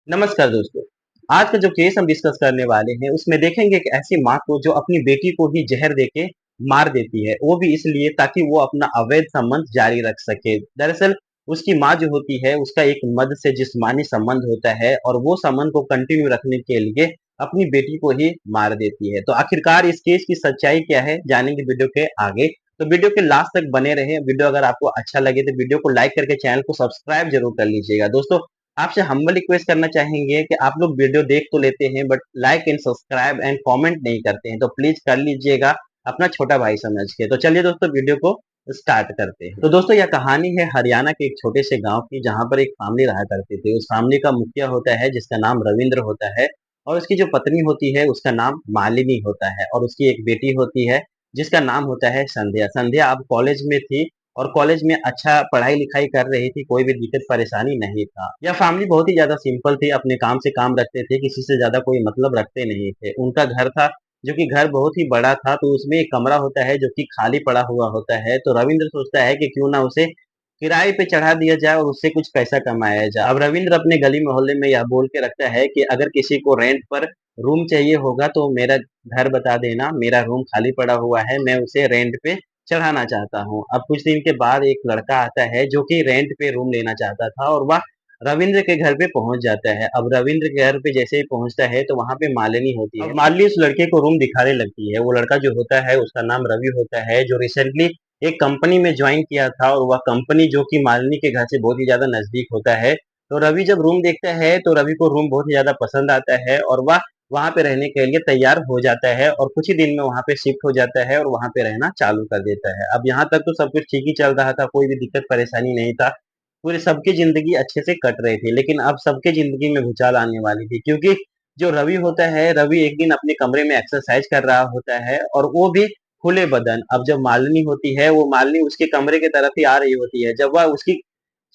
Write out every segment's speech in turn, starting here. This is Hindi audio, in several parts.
नमस्कार दोस्तों। आज का जो केस हम डिस्कस करने वाले हैं उसमें देखेंगे एक ऐसी माँ को जो अपनी बेटी को ही जहर देके मार देती है, वो भी इसलिए ताकि वो अपना अवैध संबंध जारी रख सके। दरअसल उसकी माँ जो होती है उसका एक मर्द से जिस्मानी संबंध होता है और वो संबंध को कंटिन्यू रखने के लिए अपनी बेटी को ही मार देती है। तो आखिरकार इस केस की सच्चाई क्या है जानेंगे वीडियो के आगे। तो वीडियो के लास्ट तक बने रहें। वीडियो अगर आपको अच्छा लगे तो वीडियो को लाइक करके चैनल को सब्सक्राइब जरूर कर लीजिएगा। दोस्तों, आपसे हम्बल रिक्वेस्ट करना चाहेंगे कि आप लोग वीडियो देख तो लेते हैं but like and subscribe and comment नहीं करते हैं, तो प्लीज कर लीजिएगा अपना छोटा भाई समझ के। तो चलिए दोस्तों वीडियो को स्टार्ट करते हैं। तो दोस्तों, यह कहानी है हरियाणा के एक छोटे से गांव की, जहां पर एक फैमिली रहा करती थी। उस फैमिली का मुखिया होता है जिसका नाम रविंद्र होता है, और उसकी जो पत्नी होती है उसका नाम मालिनी होता है, और उसकी एक बेटी होती है जिसका नाम होता है संध्या। संध्या अब कॉलेज में थी और कॉलेज में अच्छा पढ़ाई-लिखाई कर रही थी, कोई भी दिक्कत परेशानी नहीं था। यह फैमिली बहुत ही ज़्यादा सिंपल थी, अपने काम से काम रखते थे, किसी से ज़्यादा कोई मतलब रखते नहीं थे। उनका घर था, जो कि घर बहुत ही बड़ा था, तो उसमें एक कमरा होता है जो कि खाली पड़ा हुआ होता है। तो रविंद्र सोचता है कि क्यों ना उसे किराए पे चढ़ा दिया जाए और उससे कुछ पैसा कमाया जाए। अब रविंद्र अपने गली मोहल्ले में यह बोल के रखता है कि अगर किसी को रेंट पर रूम चाहिए होगा तो मेरा घर बता देना, मेरा रूम खाली पड़ा हुआ है, मैं उसे रेंट पे चढ़ाना चाहता हूँ। अब कुछ दिन के बाद एक लड़का आता है जो कि रेंट पे रूम लेना चाहता था, और वह रविंद्र के घर पे पहुंच जाता है। अब रविंद्र के घर पे जैसे ही पहुंचता है तो वहां पे मालिनी होती है। अब मालिनी उस लड़के को रूम दिखाने लगती है। वो लड़का जो होता है उसका नाम रवि होता है, जो रिसेंटली एक कंपनी में ज्वाइन किया था, और वह कंपनी जो कि मालिनी के घर से बहुत ही ज्यादा नजदीक होता है। तो रवि जब रूम देखता है तो रवि को रूम बहुत ही ज्यादा पसंद आता है, और वह वहाँ पे रहने के लिए तैयार हो जाता है, और कुछ ही दिन में वहाँ पे शिफ्ट हो जाता है और वहाँ पे रहना चालू कर देता है। अब यहाँ तक तो सब कुछ ठीक ही चल रहा था, कोई भी दिक्कत परेशानी नहीं था। पूरे सबकी ज़िंदगी अच्छे से कट रही थी, लेकिन अब सबके ज़िंदगी में भूचाल आने वाली थी, क्योंकि जो रवि होता है, रवि एक दिन अपने कमरे में एक्सरसाइज कर रहा होता है, और वो भी खुले बदन। अब जब मालिनी होती है, वो मालिनी उसके कमरे की तरफ ही आ रही होती है। जब वह उसकी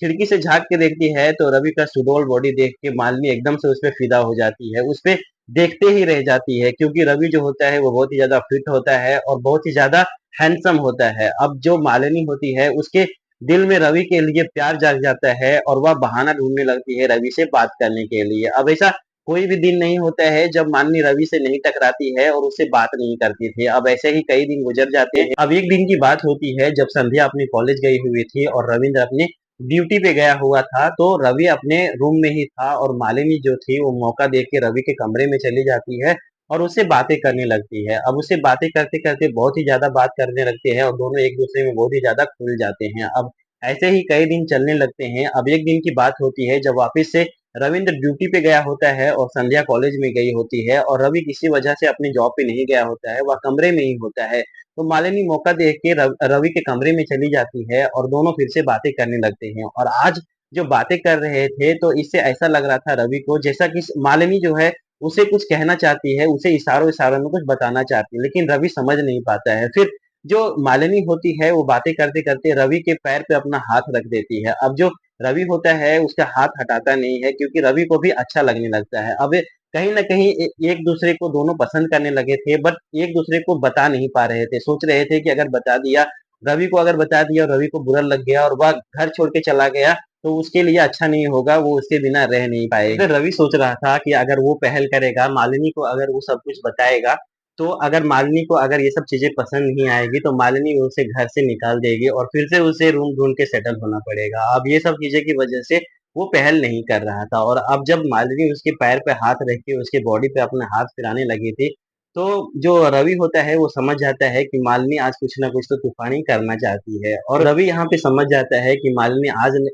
खिड़की से झाँक के देखती है तो रवि का सुडौल बॉडी देख के मालिनी एकदम से उसपे फिदा हो जाती है। उसपे देखते ही रह जाती है, क्योंकि रवि जो होता है वो बहुत ही ज़्यादा फिट होता है और बहुत ही ज़्यादा हैंडसम होता है। अब जो मालिनी होती है उसके दिल में रवि के लिए प्यार जाग जाता है, और वह बहाना ढूँढने लगती है रवि से बात करने के लिए। अब ऐसा कोई भी दिन नहीं होता है जब मालिनी रवि से नहीं टकराती है और उससे बात नहीं करती थी। अब ऐसे ही कई दिन गुज़र जाते हैं। अब एक दिन की बात होती है जब संध्या अपने कॉलेज गई हुई थी और रविंद्र अपने ड्यूटी पे गया हुआ था, तो रवि अपने रूम में ही था, और मालिनी जो थी वो मौका देख के रवि के कमरे में चली जाती है और उससे बातें करने लगती है। अब उससे बातें करते-करते बहुत ही ज़्यादा बात करने लगते हैं और दोनों एक-दूसरे में बहुत ही ज़्यादा खुल जाते हैं। अब ऐसे ही कई दिन चलने लगते हैं। अब एक दिन की बात होती है जब वापस से रविंद्र ड्यूटी पे गया होता है और संध्या कॉलेज में गई होती है, और रवि किसी वजह से अपनी जॉब पे नहीं गया होता है, वह कमरे में ही होता है। तो मालिनी मौका देख के रवि के कमरे में चली जाती है और दोनों फिर से बातें करने लगते हैं। और आज जो बातें कर रहे थे तो इससे ऐसा लग रहा था रवि को जैसा कि मालिनी जो है उसे कुछ कहना चाहती है, उसे इशारों इशारों में कुछ बताना चाहती है, लेकिन रवि समझ नहीं पाता है। फिर जो मालिनी होती है वो बातें करते करते रवि के पैर पे अपना हाथ रख देती है। अब जो रवि होता है उसका हाथ हटाता नहीं है, क्योंकि रवि को भी अच्छा लगने लगता है। अब कहीं न कहीं एक दूसरे को दोनों पसंद करने लगे थे, बट एक दूसरे को बता नहीं पा रहे थे। सोच रहे थे कि अगर बता दिया, रवि को अगर बता दिया और रवि को बुरा लग गया और वह घर छोड़ के चला गया, तो उसके लिए अच्छा नहीं होगा, वो उसके बिना रह नहीं पाएगा। फिर रवि सोच रहा था कि अगर वो पहल करेगा, मालिनी को अगर वो सब कुछ बताएगा, तो अगर मालिनी को अगर ये सब चीज़ें पसंद नहीं आएगी, तो मालिनी उसे घर से निकाल देगी और फिर से उसे रूम ढूँढ के सेटल होना पड़ेगा। अब ये सब चीज़ें की वजह से वो पहल नहीं कर रहा था, और अब जब मालिनी उसके पैर पे हाथ रख के उसके बॉडी पे अपना हाथ फिराने लगी थी, तो जो रवि होता है वो समझ जाता है कि मालिनी आज कुछ ना कुछ तो तूफ़ानी करना चाहती है, और रवि यहाँ पे समझ जाता है कि मालिनी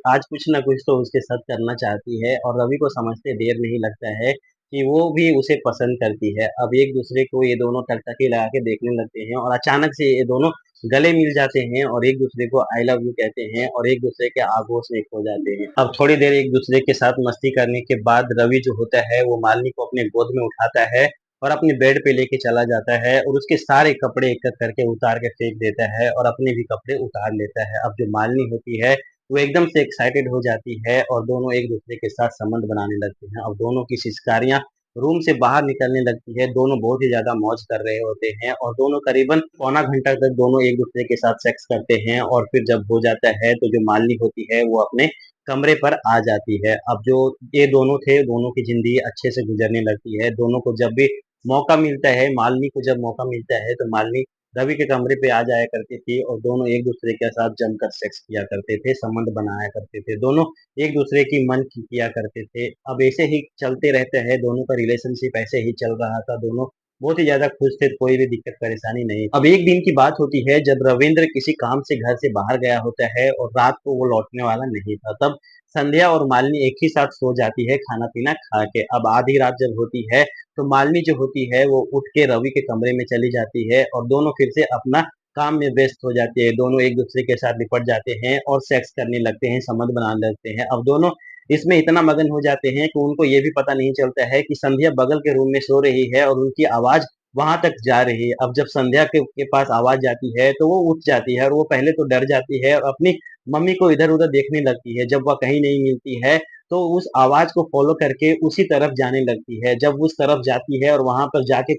आज कुछ ना कुछ तो उसके साथ करना चाहती है, और रवि को समझते देर नहीं लगता है कि वो भी उसे पसंद करती है। अब एक-दूसरे को ये दोनों टकटकी लगा के देखने लगते हैं, और अचानक से ये दोनों गले मिल जाते हैं और एक-दूसरे को आई लव यू कहते हैं और एक-दूसरे के आगोश में खो जाते हैं। अब थोड़ी देर एक-दूसरे के साथ मस्ती करने के बाद रवि जो होता है वो मालिनी को अपने गोद में उठाता है और अपने बेड पे लेके चला जाता है, और उसके सारे कपड़े एक-एक करके उतार के फेंक देता है और अपने भी कपड़े उतार लेता है। अब जो मालिनी होती है वो एकदम से एक्साइटेड हो जाती है और दोनों एक-दूसरे के साथ संबंध बनाने लगते हैं। अब दोनों की सिचकारियाँ रूम से बाहर निकलने लगती है, दोनों बहुत ही ज़्यादा मौज कर रहे होते हैं और दोनों करीबन पौना घंटा तक दोनों एक-दूसरे के साथ सेक्स करते हैं, और फिर जब हो जाता है तो जो मालिनी होती है वो अपने कमरे पर आ जाती है। अब जो ये दोनों थे, दोनों की ज़िंदगी अच्छे से गुज़रने लगती है। दोनों को जब भी मौका मिलता है, मालिनी को जब मौका मिलता है, तो मालिनी रवि के कमरे पे आ जाया करती थी और दोनों एक-दूसरे के साथ जमकर सेक्स किया करते थे, संबंध बनाया करते थे। दोनों एक-दूसरे की मन की किया करते थे। अब ऐसे ही चलते रहते हैं, दोनों का रिलेशनशिप ऐसे ही चल रहा था। दोनों बहुत ही ज़्यादा खुश थे, कोई भी दिक्कत परेशानी नहीं। अब एक दिन की बात होती है जब रविंद्र किसी काम से घर से बाहर गया होता है और रात को वो लौटने वाला नहीं था। तब संध्या और मालिनी एक ही साथ सो जाती है खाना-पीना खा के। अब आधी रात जब होती है तो मालिनी जो होती है वो उठ के रवि के कमरे में चली जाती है और दोनों फिर से अपना काम में व्यस्त हो जाते हैं। दोनों एक-दूसरे के साथ लिपट जाते हैं और सेक्स करने लगते हैं, संबंध बनाने लगते हैं। अब दोनों इसमें इतना मगन हो जाते हैं कि उनको ये भी पता नहीं चलता है कि संध्या बगल के रूम में सो रही है और उनकी आवाज़ वहाँ तक जा रही है। अब जब संध्या के पास आवाज़ जाती है तो वो उठ जाती है और वो पहले तो डर जाती है और अपनी मम्मी को इधर-उधर देखने लगती है। जब वह कहीं नहीं मिलती है तो उस आवाज़ को फ़ॉलो करके उसी तरफ जाने लगती है। जब उस तरफ जाती है और वहाँ पर जाके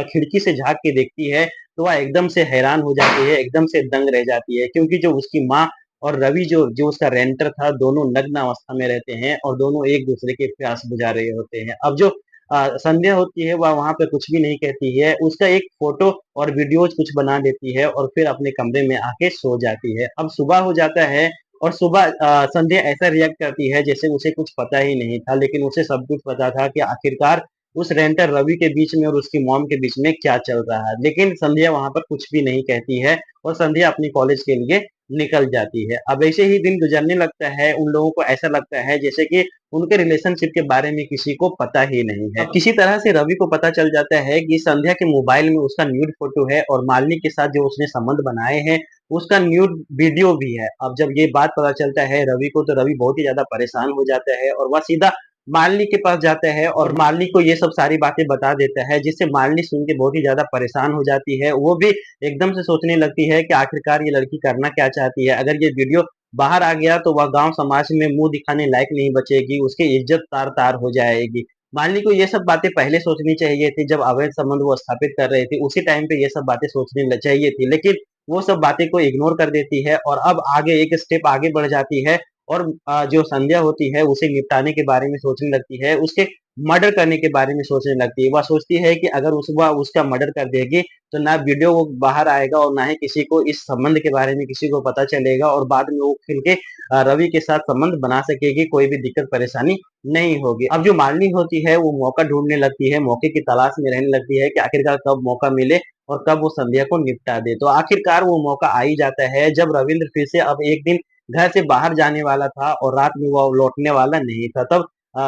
खिड़की से झाँक के देखती है, तो वह एकदम से हैरान हो जाती है, एकदम से दंग रह जाती है क्योंकि जो उसकी माँ और रवि जो जो उसका रेंटर था, दोनों नग्न अवस्था में रहते हैं और दोनों एक-दूसरे की प्यास बुझा रहे होते हैं। अब जो संध्या होती है, वह वहाँ पे कुछ भी नहीं कहती है, उसका एक फ़ोटो और वीडियोज़ कुछ बना लेती है और फिर अपने कमरे में आके सो जाती है। अब सुबह हो जाता है और सुबह संध्या ऐसा रिएक्ट करती है जैसे उसे कुछ पता ही नहीं था, लेकिन उसे सब कुछ पता था कि आखिरकार उस रेंटर रवि के बीच में और उसकी मॉम के बीच में क्या चल रहा है। लेकिन संध्या वहाँ पर कुछ भी नहीं कहती है और संध्या अपनी कॉलेज के लिए निकल जाती है। अब ऐसे ही दिन गुज़रने लगता है, उन लोगों को ऐसा लगता है जैसे कि उनके रिलेशनशिप के बारे में किसी को पता ही नहीं है। अब किसी तरह से रवि को पता चल जाता है कि संध्या के मोबाइल में उसका न्यूड फ़ोटो है और मालिनी के साथ जो उसने संबंध बनाए हैं, उसका न्यूड वीडियो भी है। अब जब ये बात पता चलता है रवि को, तो रवि बहुत ही ज़्यादा परेशान हो जाता है और वह सीधा मालिनी के पास जाता है और मालिनी को ये सब सारी बातें बता देता है, जिससे मालिनी सुन के बहुत ही ज़्यादा परेशान हो जाती है। वो भी एकदम से सोचने लगती है कि आखिरकार ये लड़की करना क्या चाहती है। अगर ये वीडियो बाहर आ गया तो वह गाँव समाज में मुँह दिखाने लायक नहीं बचेगी, उसकी इज़्ज़त तार-तार हो जाएगी। मालिनी को ये सब बातें पहले सोचनी चाहिए थी, जब अवैध संबंध वो स्थापित कर रहे थे, उसी टाइम पे ये सब बातें सोचनी ल चाहिए थी। लेकिन वो सब बातें को इग्नोर कर देती है और अब आगे एक स्टेप आगे बढ़ जाती है और जो संध्या होती है उसे निपटाने के बारे में सोचने लगती है, उसके मर्डर करने के बारे में सोचने लगती है। वह सोचती है कि अगर वह उसका मर्डर कर देगी, तो ना वीडियो वो बाहर आएगा और ना ही किसी को इस संबंध के बारे में किसी को पता चलेगा और बाद में वो खुल के रवि के साथ संबंध बना सकेगी, कोई भी दिक्कत परेशानी नहीं होगी। अब जो मालिनी होती है वो मौका ढूँढने लगती है, मौके की तलाश में रहने लगती है कि आखिरकार कब मौका मिले और कब वो संध्या को निपटा दे। तो आखिरकार वो मौका आ ही जाता है जब रविंद्र फिर से अब एक दिन घर से बाहर जाने वाला था और रात में वो लौटने वाला नहीं था। तब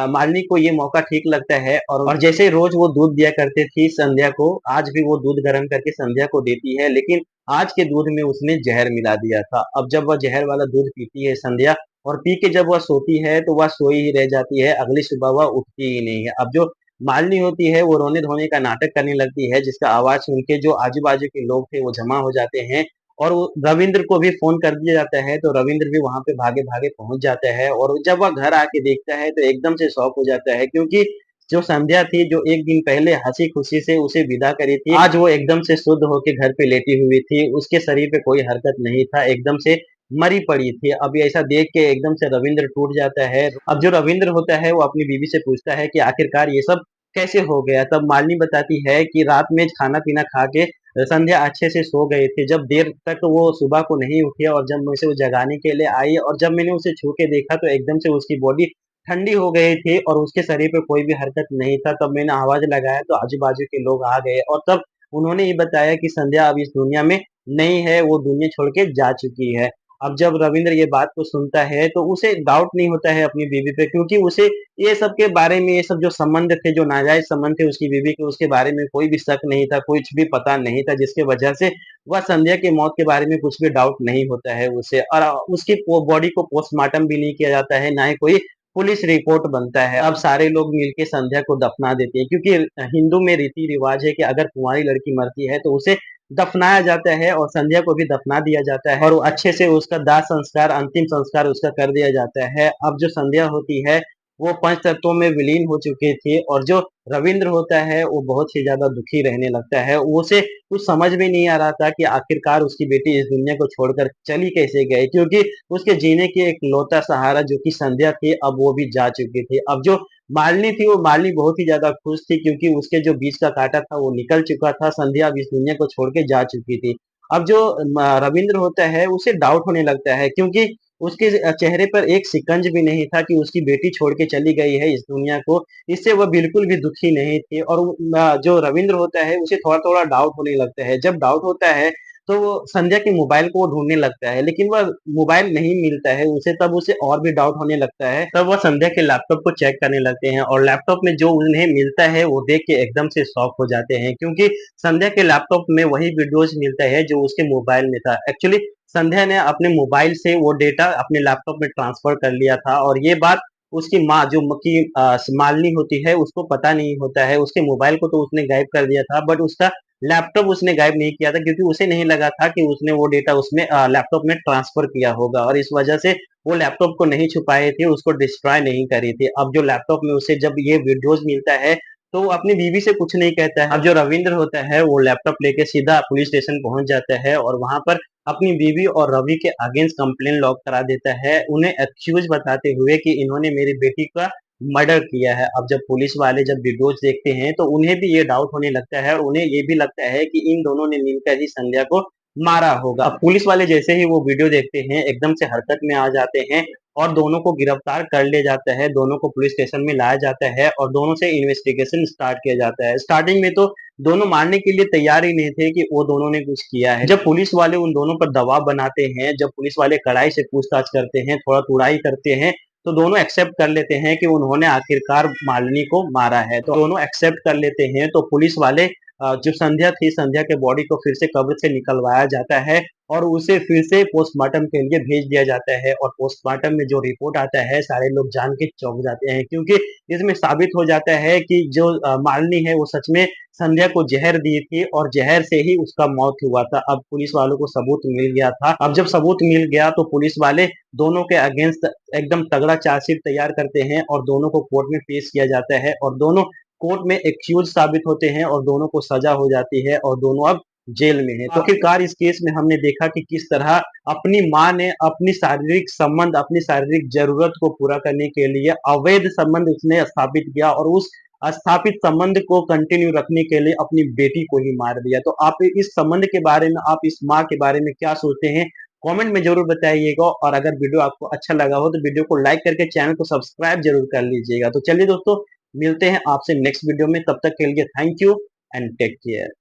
मालिनी को ये मौका ठीक लगता है और जैसे रोज वो दूध दिया करती थी संध्या को, आज भी वो दूध गर्म करके संध्या को देती है, लेकिन आज के दूध में उसने जहर मिला दिया था। अब जब वह जहर वाला दूध पीती है संध्या और पी के जब वह सोती है तो वह सोई ही रह जाती है, अगली सुबह वह उठती ही नहीं है। अब जो मालिनी होती है वो रोने-धोने का नाटक करने लगती है, जिसका आवाज़ सुन के जो आजू-बाजू के लोग थे वो जमा हो जाते हैं और वो रविंद्र को भी फ़ोन कर दिया जाता है, तो रविंद्र भी वहाँ पे भागे-भागे पहुँच जाता है और जब वह घर आके देखता है तो एकदम से शॉक हो जाता है क्योंकि जो संध्या थी, जो 1 दिन पहले हँसी-खुशी से उसे विदा करी थी, आज वो एकदम से शुद्ध होके घर पे लेटी हुई थी। उसके शरीर पे कोई हरकत नहीं था, एकदम से मरी पड़ी थी। अब ये ऐसा देख के एकदम से रविंद्र टूट जाता है। अब जो रविंद्र होता है वो अपनी बीवी से पूछता है कि आखिरकार ये सब कैसे हो गया? तब मालिनी बताती है कि रात में खाना-पीना खा के संध्या अच्छे से सो गए थे। जब देर तक वो सुबह को नहीं उठी और जब मैं उसे वो जगाने के लिए आई और जब मैंने उसे छू के देखा तो एकदम से उसकी बॉडी ठंडी हो गई थी और उसके शरीर पे कोई भी हरकत नहीं था। तब मैंने आवाज़ लगाया तो आजू-बाजू के लोग आ गए और तब उन्होंने ये बताया कि संध्या अब इस दुनिया में नहीं है, वो दुनिया छोड़ के जा चुकी है। अब जब रविंद्र ये बात को सुनता है तो उसे डाउट नहीं होता है अपनी बीवी पे क्योंकि उसे ये सब के बारे में ये सब जो संबंध थे, जो नाजायज़ संबंध थे उसकी बीवी के, उसके बारे में कोई भी शक नहीं था, कुछ भी पता नहीं था, जिसकी वजह से वह संध्या की मौत के बारे में कुछ भी डाउट नहीं होता है उसे और उसकी बॉडी को पोस्टमार्टम भी नहीं किया जाता है, ना ही कोई पुलिस रिपोर्ट बनता है। अब सारे लोग मिलके संध्या को दफना देते हैं क्योंकि हिंदू में रीति-रिवाज है कि अगर कुंवारी लड़की मरती है तो उसे दफनाया जाता है और संध्या को भी दफना दिया जाता है और अच्छे से उसका दाह संस्कार, अंतिम संस्कार उसका कर दिया जाता है। अब जो संध्या होती है वो पंच तत्वों में विलीन हो चुके थे और जो रविंद्र होता है वो बहुत ही ज्यादा दुखी रहने लगता है। उसे कुछ समझ में नहीं आ रहा था कि आखिरकार उसकी बेटी इस दुनिया को छोड़कर चली कैसे गई, क्योंकि उसके जीने की एक लौता सहारा जो कि संध्या थी अब वो भी जा चुकी थी। अब जो मालिनी थी वो मालिनी बहुत ही ज्यादा खुश थी क्योंकि उसके जो बीच का कांटा था वो निकल चुका था, संध्या अब इस दुनिया को छोड़ के जा चुकी थी। अब जो रविंद्र होता है उसे डाउट होने लगता है क्योंकि उसके चेहरे पर एक सिकंज भी नहीं था कि उसकी बेटी छोड़ के चली गई है इस दुनिया को। इससे वह बिल्कुल भी दुखी नहीं थे और जो रविंद्र होता है उसे थोड़ा-थोड़ा डाउट होने लगता है। जब डाउट होता है तो वो संध्या के मोबाइल को वो ढूँढने लगता है, लेकिन वह मोबाइल नहीं मिलता है उसे, तब उसे और भी डाउट होने लगता है। तब वह संध्या के लैपटॉप को चेक करने लगते हैं और लैपटॉप में जो उन्हें मिलता है वो देख के एकदम से शॉक हो जाते हैं क्योंकि संध्या के लैपटॉप में वही वीडियोज़ मिलता है जो उसके मोबाइल में था। एक्चुअली संध्या ने अपने मोबाइल से वो डेटा अपने लैपटॉप में ट्रांसफर कर लिया था और ये बात उसकी माँ जो की मालिनी होती है उसको पता नहीं होता है। उसके मोबाइल को तो उसने गायब कर दिया था बट उसका लैपटॉप उसने गायब नहीं किया था क्योंकि उसे नहीं लगा था कि उसने वो डेटा उसमें लैपटॉप में ट्रांसफर किया होगा और इस वजह से वो लैपटॉप को नहीं छुपाए थे, उसको डिस्ट्रॉय नहीं करी थी। अब जो लैपटॉप में उसे जब ये वीडियोस मिलता है तो वो अपनी बीवी से कुछ नहीं कहता है। अब जो रविंद्र होता है वो लैपटॉप लेके सीधा पुलिस स्टेशन पहुंच जाता है और वहां पर अपनी बीवी और रवि के अगेंस्ट कंप्लेन लॉक करा देता है, उन्हें एक्यूज बताते हुए कि इन्होंने मेरी बेटी का मर्डर किया है। अब जब पुलिस वाले जब वीडियोज देखते हैं तो उन्हें भी ये डाउट होने लगता है और उन्हें ये भी लगता है कि इन दोनों ने मिलकर ही संध्या को मारा होगा। अब पुलिस वाले जैसे ही वो वीडियो देखते हैं एकदम से हरकत में आ जाते हैं और दोनों को गिरफ्तार कर ले जाता है, दोनों को पुलिस स्टेशन में लाया जाता है और दोनों से इन्वेस्टिगेशन स्टार्ट किया जाता है। स्टार्टिंग में तो दोनों मानने के लिए तैयार ही नहीं थे कि वो दोनों ने कुछ किया है। जब पुलिस वाले उन दोनों पर दबाव बनाते हैं, जब पुलिस वाले कड़ाई से पूछताछ करते हैं, थोड़ा तुड़ाई करते हैं, तो दोनों एक्सेप्ट कर लेते हैं कि उन्होंने आखिरकार मालिनी को मारा है। तो दोनों एक्सेप्ट कर लेते हैं तो पुलिस वाले जो संध्या थी, संध्या के बॉडी को फिर से कब्र से निकलवाया जाता है और उसे फिर से पोस्टमार्टम के लिए भेज दिया जाता है और पोस्टमार्टम में जो रिपोर्ट आता है सारे लोग जान के चौंक जाते हैं क्योंकि इसमें साबित हो जाता है कि जो मालिनी है वो सच में संध्या को जहर दी थी और जहर से ही उसका मौत हुआ था। अब पुलिस वालों को सबूत मिल गया था। अब जब सबूत मिल गया तो पुलिस वाले दोनों के अगेंस्ट एकदम तगड़ा चार्जशीट तैयार करते हैं और दोनों को कोर्ट में पेश किया जाता है और दोनों कोर्ट में एक्यूज साबित होते हैं और दोनों को सजा हो जाती है और दोनों अब जेल में है। तो आखिरकार इस केस में हमने देखा कि किस तरह अपनी माँ ने अपनी शारीरिक संबंध, अपनी शारीरिक जरूरत को पूरा करने के लिए अवैध संबंध उसने स्थापित किया और उस स्थापित संबंध को कंटिन्यू रखने के लिए अपनी बेटी को ही मार दिया। तो आप इस संबंध के बारे में, आप इस माँ के बारे में क्या सोचते हैं? कमेंट में जरूर बताइएगा और अगर वीडियो आपको अच्छा लगा हो तो वीडियो को लाइक करके चैनल को सब्सक्राइब जरूर कर लीजिएगा। तो चलिए दोस्तों, मिलते हैं आपसे नेक्स्ट वीडियो में, तब तक के लिए thank you and take care.